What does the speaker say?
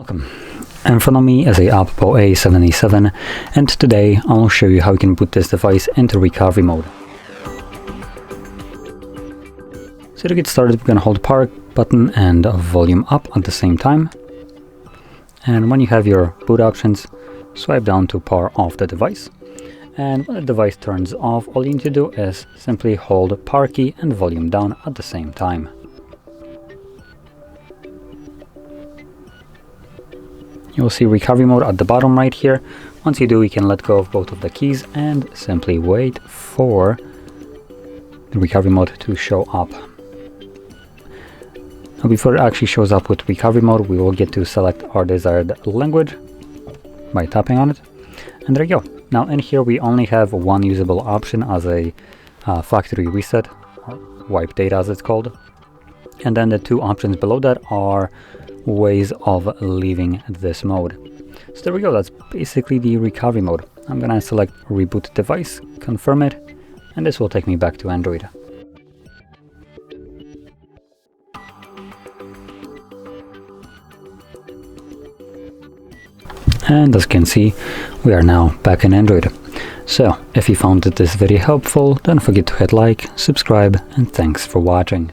Welcome. In front of me is a OPPO A77, and today I'll show you how you can boot this device into recovery mode. So to get started, we're going to hold the power button and volume up at the same time. And when you have your boot options, swipe down to power off the device. And when the device turns off, all you need to do is simply hold power key and volume down at the same time. You will see recovery mode at the bottom right here. Once you do, you can let go of both of the keys and simply wait for the recovery mode to show up. Now, before it actually shows up with recovery mode, we will get to select our desired language by tapping on it. And there you go. Now in here we only have one usable option as a factory reset, or wipe data as it's called. And then the two options below that are ways of leaving this mode. So there we go, that's basically the recovery mode. I'm gonna select reboot device, confirm it, and this will take me back to Android. And as you can see, we are now back in Android. So if you found this video helpful, don't forget to hit like, subscribe, and thanks for watching.